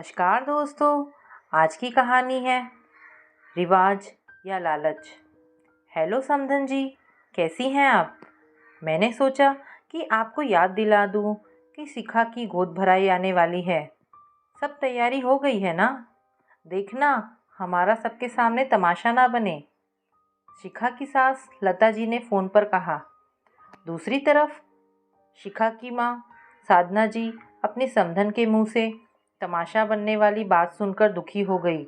नमस्कार दोस्तों, आज की कहानी है रिवाज या लालच। हेलो समधन जी, कैसी हैं आप? मैंने सोचा कि आपको याद दिला दूं कि शिखा की गोद भराई आने वाली है। सब तैयारी हो गई है ना? देखना हमारा सबके सामने तमाशा ना बने। शिखा की सास लता जी ने फ़ोन पर कहा। दूसरी तरफ शिखा की माँ साधना जी अपने समधन के मुंह से तमाशा बनने वाली बात सुनकर दुखी हो गई।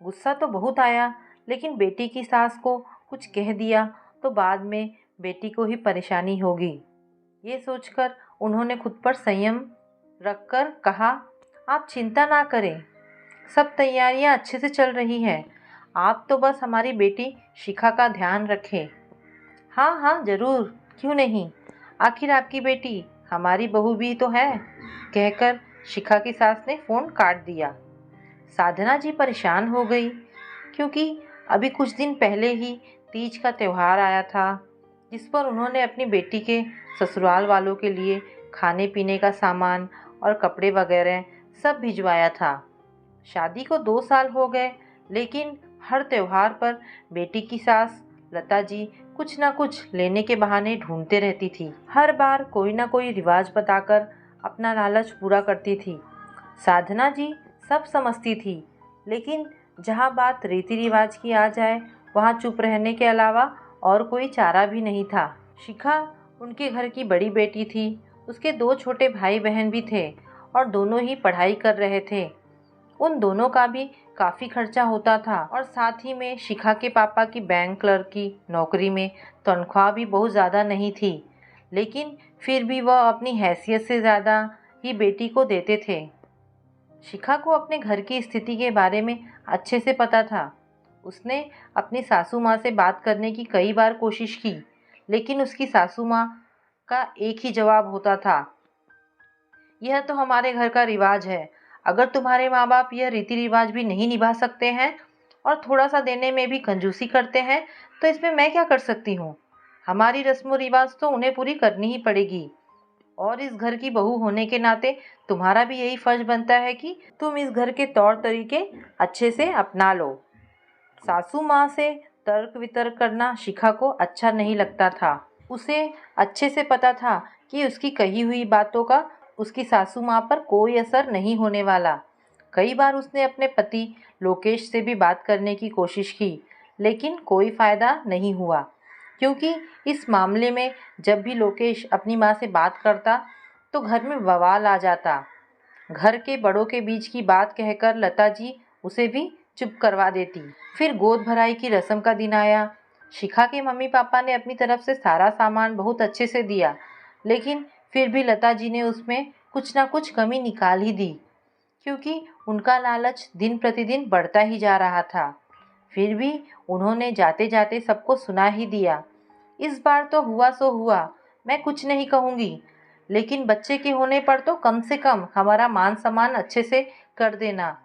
गुस्सा तो बहुत आया, लेकिन बेटी की सास को कुछ कह दिया तो बाद में बेटी को ही परेशानी होगी। ये सोचकर उन्होंने खुद पर संयम रखकर कहा, आप चिंता ना करें, सब तैयारियां अच्छे से चल रही हैं। आप तो बस हमारी बेटी शिखा का ध्यान रखें। हाँ हाँ ज़रूर, क्यों नहीं, आखिर आपकी बेटी हमारी बहू भी तो है, कहकर शिखा की सास ने फ़ोन काट दिया। साधना जी परेशान हो गई, क्योंकि अभी कुछ दिन पहले ही तीज का त्यौहार आया था, जिस पर उन्होंने अपनी बेटी के ससुराल वालों के लिए खाने पीने का सामान और कपड़े वगैरह सब भिजवाया था। शादी को 2 साल हो गए, लेकिन हर त्यौहार पर बेटी की सास लता जी कुछ ना कुछ लेने के बहाने ढूंढते रहती थी। हर बार कोई ना कोई रिवाज बताकर अपना लालच पूरा करती थी। साधना जी सब समझती थी, लेकिन जहाँ बात रीति रिवाज की आ जाए वहाँ चुप रहने के अलावा और कोई चारा भी नहीं था। शिखा उनके घर की बड़ी बेटी थी। उसके 2 छोटे भाई बहन भी थे और दोनों ही पढ़ाई कर रहे थे। उन दोनों का भी काफ़ी खर्चा होता था और साथ ही में शिखा के पापा की बैंक क्लर्क की नौकरी में तनख्वाह भी बहुत ज़्यादा नहीं थी, लेकिन फिर भी वह अपनी हैसियत से ज़्यादा ही बेटी को देते थे। शिखा को अपने घर की स्थिति के बारे में अच्छे से पता था। उसने अपनी सासू माँ से बात करने की कई बार कोशिश की, लेकिन उसकी सासू माँ का एक ही जवाब होता था, यह तो हमारे घर का रिवाज है। अगर तुम्हारे माँ बाप यह रीति रिवाज भी नहीं निभा सकते हैं और थोड़ा सा देने में भी कंजूसी करते हैं, तो इसमें मैं क्या कर सकती हूँ? हमारी रस्म रिवाज तो उन्हें पूरी करनी ही पड़ेगी, और इस घर की बहू होने के नाते तुम्हारा भी यही फर्ज बनता है कि तुम इस घर के तौर तरीके अच्छे से अपना लो। सासू माँ से तर्क वितर्क करना शिखा को अच्छा नहीं लगता था। उसे अच्छे से पता था कि उसकी कही हुई बातों का उसकी सासू माँ पर कोई असर नहीं होने वाला। कई बार उसने अपने पति लोकेश से भी बात करने की कोशिश की, लेकिन कोई फ़ायदा नहीं हुआ, क्योंकि इस मामले में जब भी लोकेश अपनी माँ से बात करता तो घर में बवाल आ जाता। घर के बड़ों के बीच की बात कहकर लता जी उसे भी चुप करवा देती। फिर गोद भराई की रस्म का दिन आया। शिखा के मम्मी पापा ने अपनी तरफ से सारा सामान बहुत अच्छे से दिया, लेकिन फिर भी लता जी ने उसमें कुछ ना कुछ कमी निकाल ही दी, क्योंकि उनका लालच दिन प्रतिदिन बढ़ता ही जा रहा था। फिर भी उन्होंने जाते जाते सबको सुना ही दिया। इस बार तो हुआ सो हुआ, मैं कुछ नहीं कहूँगी, लेकिन बच्चे के होने पर तो कम से कम हमारा मान सम्मान अच्छे से कर देना,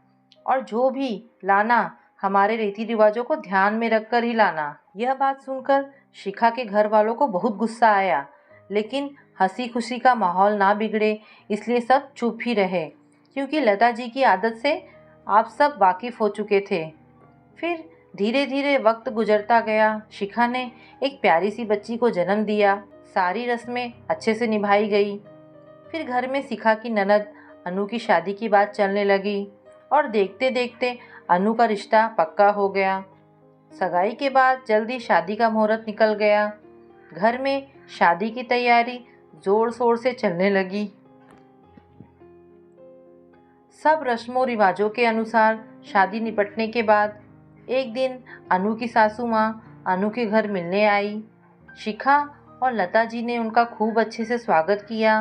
और जो भी लाना हमारे रीति रिवाजों को ध्यान में रखकर ही लाना। यह बात सुनकर शिखा के घर वालों को बहुत गुस्सा आया, लेकिन हंसी खुशी का माहौल ना बिगड़े इसलिए सब चुप ही रहे, क्योंकि लता जी की आदत से आप सब वाकिफ़ हो चुके थे। फिर धीरे धीरे वक्त गुजरता गया। शिखा ने एक प्यारी सी बच्ची को जन्म दिया। सारी रस्में अच्छे से निभाई गई। फिर घर में शिखा की ननद अनु की शादी की बात चलने लगी, और देखते देखते अनु का रिश्ता पक्का हो गया। सगाई के बाद जल्दी शादी का मुहूर्त निकल गया। घर में शादी की तैयारी जोर शोर से चलने लगी। सब रस्मों रिवाजों के अनुसार शादी निपटने के बाद एक दिन अनु की सासू माँ अनु के घर मिलने आई। शिखा और लता जी ने उनका खूब अच्छे से स्वागत किया।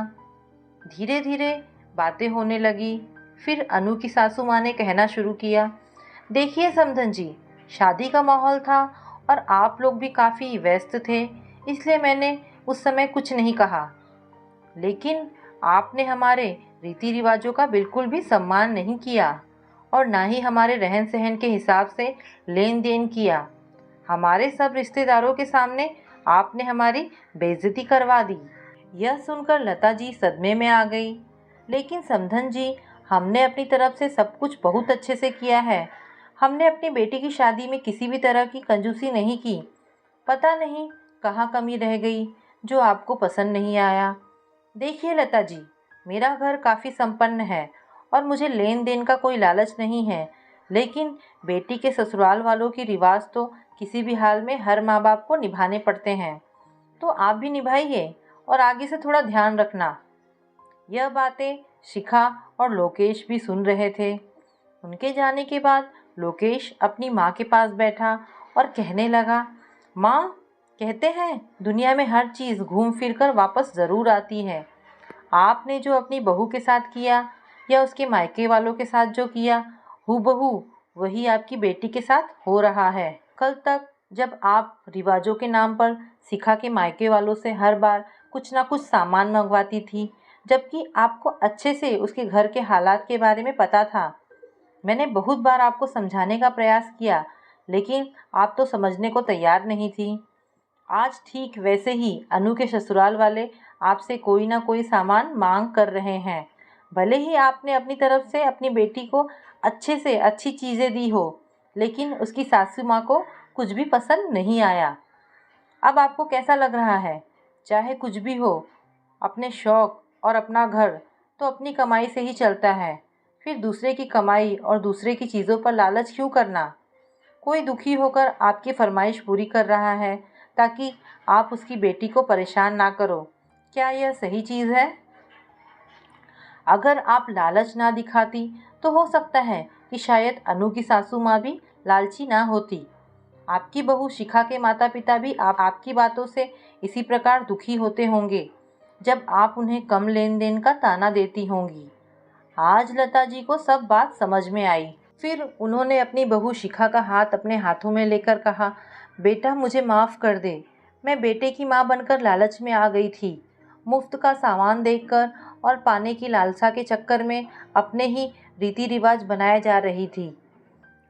धीरे धीरे बातें होने लगी। फिर अनु की सासू माँ ने कहना शुरू किया, देखिए समधन जी, शादी का माहौल था और आप लोग भी काफ़ी व्यस्त थे, इसलिए मैंने उस समय कुछ नहीं कहा, लेकिन आपने हमारे रीति रिवाजों का बिल्कुल भी सम्मान नहीं किया और ना ही हमारे रहन सहन के हिसाब से लेन देन किया। हमारे सब रिश्तेदारों के सामने आपने हमारी बेइज्जती करवा दी। यह सुनकर लता जी सदमे में आ गई, लेकिन समधन जी हमने अपनी तरफ से सब कुछ बहुत अच्छे से किया है। हमने अपनी बेटी की शादी में किसी भी तरह की कंजूसी नहीं की। पता नहीं कहाँ कमी रह गई जो आपको पसंद नहीं आया। देखिए लता जी, मेरा घर काफ़ी संपन्न है और मुझे लेन देन का कोई लालच नहीं है, लेकिन बेटी के ससुराल वालों की रिवाज तो किसी भी हाल में हर माँ बाप को निभाने पड़ते हैं। तो आप भी निभाइए और आगे से थोड़ा ध्यान रखना। यह बातें शिखा और लोकेश भी सुन रहे थे। उनके जाने के बाद लोकेश अपनी माँ के पास बैठा और कहने लगा, माँ, कहते हैं दुनिया में हर चीज़ घूम फिर कर वापस ज़रूर आती है। आपने जो अपनी बहू के साथ किया या उसके मायके वालों के साथ जो किया, हूबहू वही आपकी बेटी के साथ हो रहा है। कल तक जब आप रिवाजों के नाम पर शिखा के मायके वालों से हर बार कुछ ना कुछ सामान मंगवाती थी, जबकि आपको अच्छे से उसके घर के हालात के बारे में पता था। मैंने बहुत बार आपको समझाने का प्रयास किया, लेकिन आप तो समझने को तैयार नहीं थी। आज ठीक वैसे ही अनु के ससुराल वाले आपसे कोई ना कोई सामान मांग कर रहे हैं। भले ही आपने अपनी तरफ से अपनी बेटी को अच्छे से अच्छी चीज़ें दी हो, लेकिन उसकी सासू माँ को कुछ भी पसंद नहीं आया। अब आपको कैसा लग रहा है? चाहे कुछ भी हो, अपने शौक़ और अपना घर तो अपनी कमाई से ही चलता है। फिर दूसरे की कमाई और दूसरे की चीज़ों पर लालच क्यों करना? कोई दुखी होकर आपकी फरमाइश पूरी कर रहा है ताकि आप उसकी बेटी को परेशान ना करो। क्या यह सही चीज़ है? अगर आप लालच ना दिखाती तो हो सकता है कि शायद अनु की सासू माँ भी लालची ना होती। आपकी बहू शिखा के माता पिता भी आपकी बातों से इसी प्रकार दुखी होते होंगे जब आप उन्हें कम लेन देन का ताना देती होंगी। आज लता जी को सब बात समझ में आई। फिर उन्होंने अपनी बहू शिखा का हाथ अपने हाथों में लेकर कहा, बेटा मुझे माफ़ कर दे। मैं बेटे की माँ बनकर लालच में आ गई थी। मुफ्त का सामान देखकर और पाने की लालसा के चक्कर में अपने ही रीति रिवाज बनाए जा रही थी।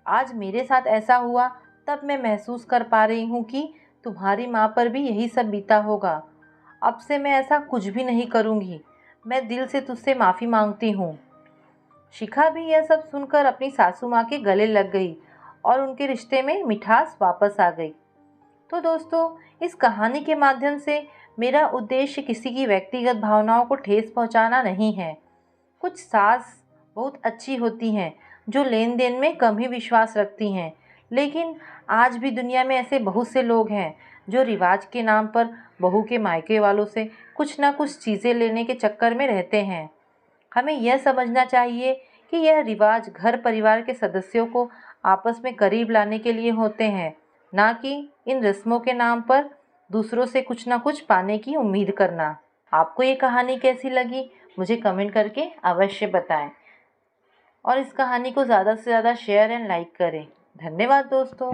आज मेरे साथ ऐसा हुआ तब मैं महसूस कर पा रही हूँ कि तुम्हारी माँ पर भी यही सब बीता होगा। अब से मैं ऐसा कुछ भी नहीं करूँगी। मैं दिल से तुझसे माफ़ी मांगती हूँ। शिखा भी यह सब सुनकर अपनी सासू माँ के गले लग गई और उनके रिश्ते में मिठास वापस आ गई। तो दोस्तों, इस कहानी के माध्यम से मेरा उद्देश्य किसी की व्यक्तिगत भावनाओं को ठेस पहुँचाना नहीं है। कुछ सास बहुत अच्छी होती हैं जो लेन देन में कम ही विश्वास रखती हैं, लेकिन आज भी दुनिया में ऐसे बहुत से लोग हैं जो रिवाज के नाम पर बहू के मायके वालों से कुछ ना कुछ चीज़ें लेने के चक्कर में रहते हैं। हमें यह समझना चाहिए कि यह रिवाज घर परिवार के सदस्यों को आपस में करीब लाने के लिए होते हैं, ना कि इन रस्मों के नाम पर दूसरों से कुछ ना कुछ पाने की उम्मीद करना। आपको ये कहानी कैसी लगी मुझे कमेंट करके अवश्य बताएं और इस कहानी को ज़्यादा से ज़्यादा शेयर एंड लाइक करें। धन्यवाद दोस्तों।